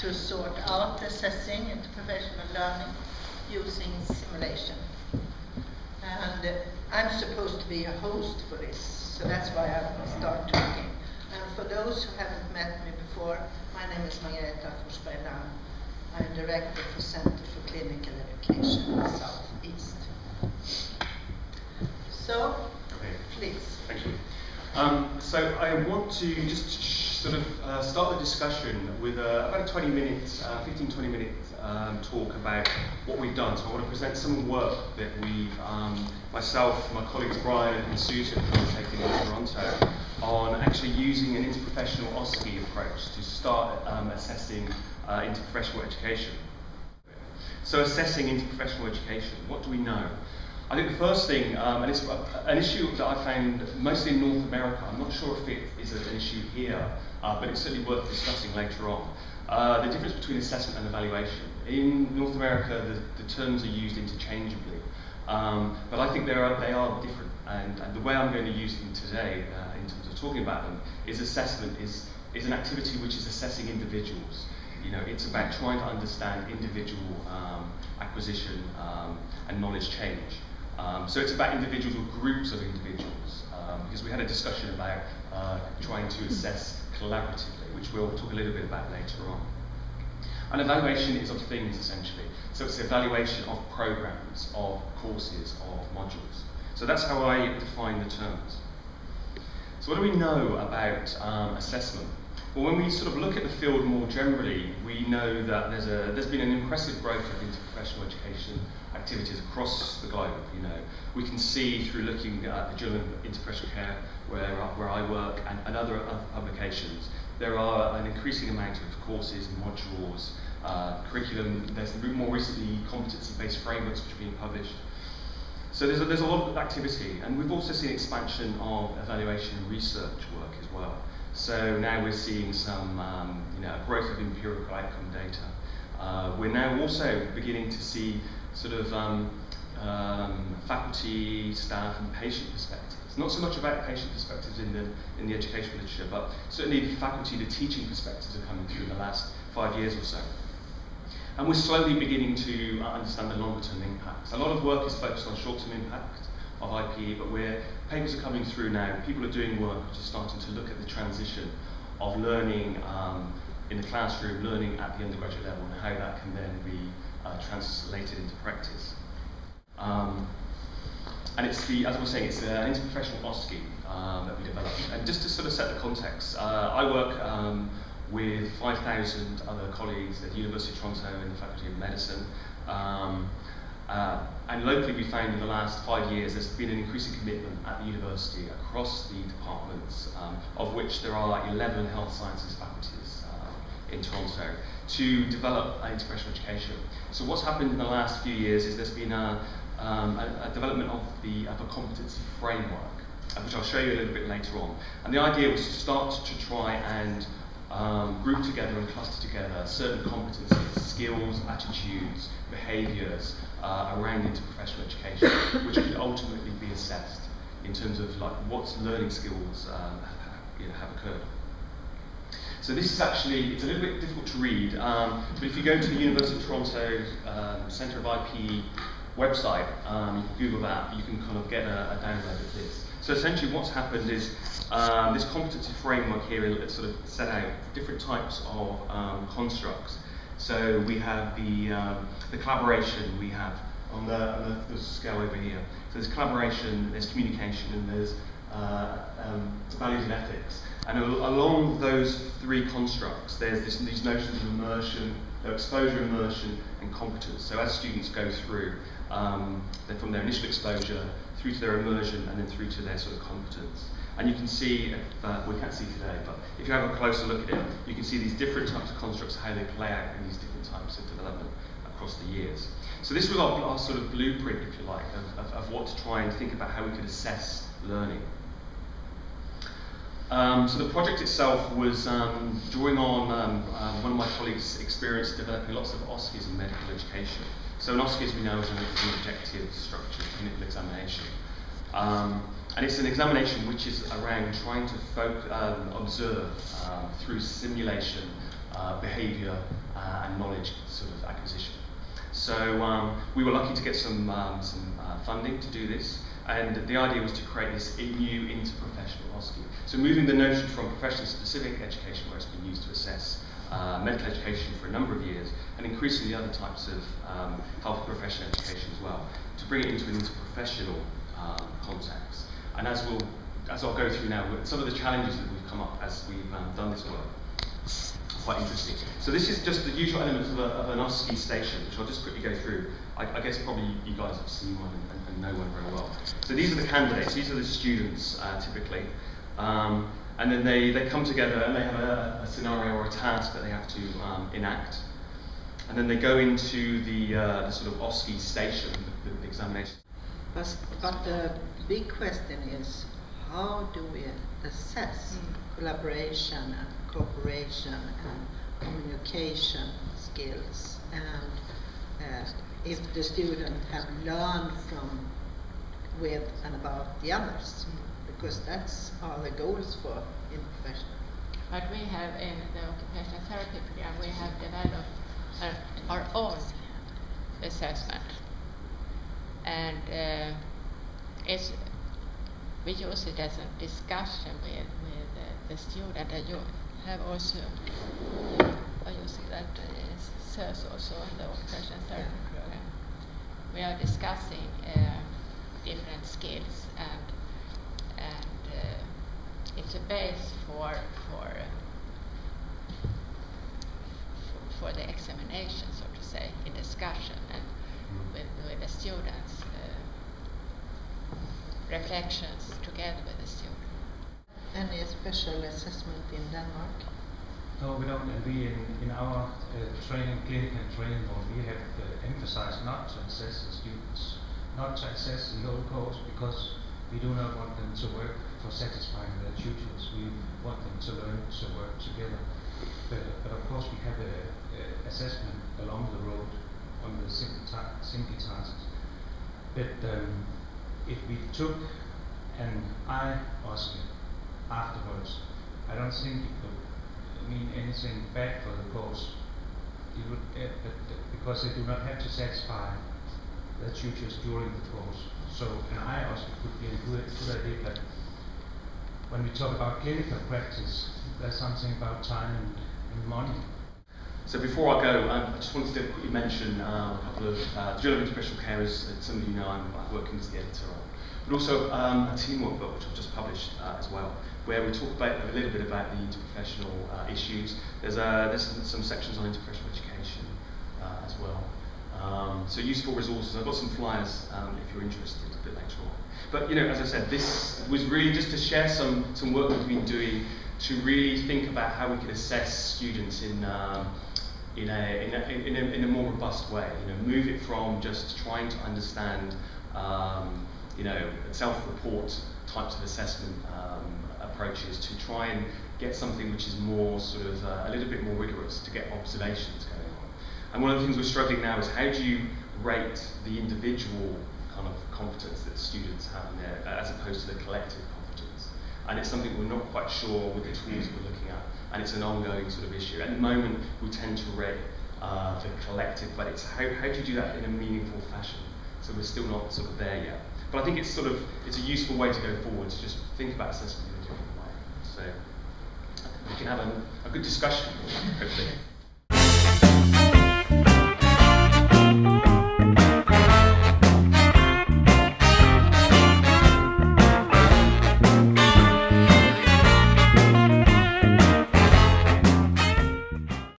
to sort out assessing interprofessional learning using simulation. And I'm supposed to be a host for this, so that's why I start talking. And for those who haven't met me before, my name is Margareta Forsberg-Lam. I'm Director for Center for Clinical Education in Southeast. So, please. Thank you. So I want to just sort of start the discussion with about a 15-20 minute talk about what we've done. So I want to present some work that we've, myself, my colleagues Brian and Susan have undertaken in Toronto on actually using an interprofessional OSCE approach to start assessing interprofessional education. So assessing interprofessional education, what do we know? I think the first thing, and it's an issue that I found mostly in North America, I'm not sure if it is an issue here, but it's certainly worth discussing later on. The difference between assessment and evaluation. In North America, the terms are used interchangeably, but I think they are different, and the way I'm going to use them today, in terms of talking about them, is assessment is an activity which is assessing individuals. You know, it's about trying to understand individual acquisition and knowledge change. So it's about individuals or groups of individuals, because we had a discussion about trying to assess collaboratively, which we'll talk a little bit about later on. And evaluation is of things, essentially. So it's the evaluation of programs, of courses, of modules. So that's how I define the terms. So what do we know about assessment? Well, when we sort of look at the field more generally, we know that there's been an impressive growth of interprofessional education activities across the globe. You know, we can see through looking at the Journal of Interprofessional Care, where I work, and other publications, there are an increasing amount of courses, modules, curriculum. There's more recently competency-based frameworks which are being published. So there's a lot of activity, and we've also seen expansion of evaluation and research work as well. So now we're seeing some growth of empirical outcome data. We're now also beginning to see sort of faculty, staff and patient perspectives. Not so much about patient perspectives in the education literature, but certainly the faculty, the teaching perspectives are coming through in the last 5 years or so. And we're slowly beginning to understand the longer term impacts. A lot of work is focused on short term impact of IPE, but papers are coming through now. People are doing work which is starting to look at the transition of learning in the classroom, learning at the undergraduate level, and how that can then be translated into practice. And it's as I was saying, it's an interprofessional OSCE that we developed. And just to sort of set the context, I work with 5,000 other colleagues at the University of Toronto in the Faculty of Medicine. And locally we found in the last 5 years there's been an increasing commitment at the university across the departments, of which there are 11 health sciences faculties in Toronto, to develop interprofessional education. So what's happened in the last few years is there's been a development of a competency framework, which I'll show you a little bit later on. And the idea was to start to try and group together and cluster together certain competencies, skills, attitudes, behaviours around interprofessional education, which could ultimately be assessed in terms of like what learning skills have occurred. So this is actually, it's a little bit difficult to read, but if you go to the University of Toronto Centre of IP website, you can Google that, you can kind of get a download of this. So essentially what's happened is this competency framework here it sort of set out different types of constructs. So we have the collaboration we have on the scale over here. So there's collaboration, there's communication, and there's values and ethics. And along those three constructs, there's these notions of immersion, exposure, immersion, and competence. So as students go through, from their initial exposure through to their immersion and then through to their sort of competence. And you can see, we can't see today, but if you have a closer look at it, you can see these different types of constructs, how they play out in these different types of development across the years. So this was our sort of blueprint, if you like, of what to try and think about how we could assess learning. So the project itself was drawing on one of my colleagues' experience developing lots of OSCEs in medical education. So an OSCE, as we know, is an objective structured clinical examination. And it's an examination which is around trying to observe through simulation behaviour and knowledge sort of acquisition. So we were lucky to get some funding to do this, and the idea was to create this new interprofessional OSCE. So moving the notion from profession-specific education, where it's been used to assess medical education for a number of years, and increasingly other types of health profession education as well, to bring it into an interprofessional context. And as I'll go through now, some of the challenges that we've come up as we've done this work. Quite interesting. So this is just the usual elements of an OSCE station, which I'll just quickly go through. I guess probably you guys have seen one and know one very well. So these are the candidates, these are the students typically. And then they come together and they have a scenario or a task that they have to enact. And then they go into the sort of OSCE station, the examination. But the big question is, how do we assess collaboration and cooperation and communication skills, and if the student have learned from, with and about the others, because that's are the goals for interprofessional. But we have in the occupational therapy program, we have developed our own assessment, and we use it as a discussion with the student, and you have also using that SERS also in the occupational therapy program. We are discussing different skills, and it's a base for the examination, so to say, in discussion and with the students, reflections together with the student. Any special assessment in Denmark? No, we don't. And we in our training, clinical training, we have emphasized not to assess the students, not to assess the whole course, because we do not want them to work for satisfying their tutors. We want them to learn to work together. But of course, we have a assessment along the road on the simple tasks. But if we took an OSCE afterwards, I don't think it would mean anything bad for the course. It would, because they do not have to satisfy the tutors during the course. So an OSCE could be a good idea, but when we talk about clinical practice, there's something about time and money. So before I go, I just wanted to quickly mention a couple of the Journal of Interprofessional Care, as some of you know, I'm working as the editor on, but also a teamwork book which I've just published as well, where we talk about a little bit about the interprofessional issues. There's some sections on interprofessional education as well. So useful resources. I've got some flyers if you're interested a bit later on. But you know, as I said, this was really just to share some work we've been doing to really think about how we could assess students in a more robust way. You know, move it from just trying to understand, you know, self-report types of assessment approaches to try and get something which is more sort of a little bit more rigorous, to get observations going on. And one of the things we're struggling now is how do you rate the individual kind of competence that students have in there as opposed to the collective competence. And it's something we're not quite sure with the tools we're looking at, and it's an ongoing sort of issue. At the moment, we tend to rate the collective, but it's how do you do that in a meaningful fashion? So we're still not sort of there yet. But I think it's a useful way to go forward, to just think about assessment in a different way. So we can have a good discussion, hopefully.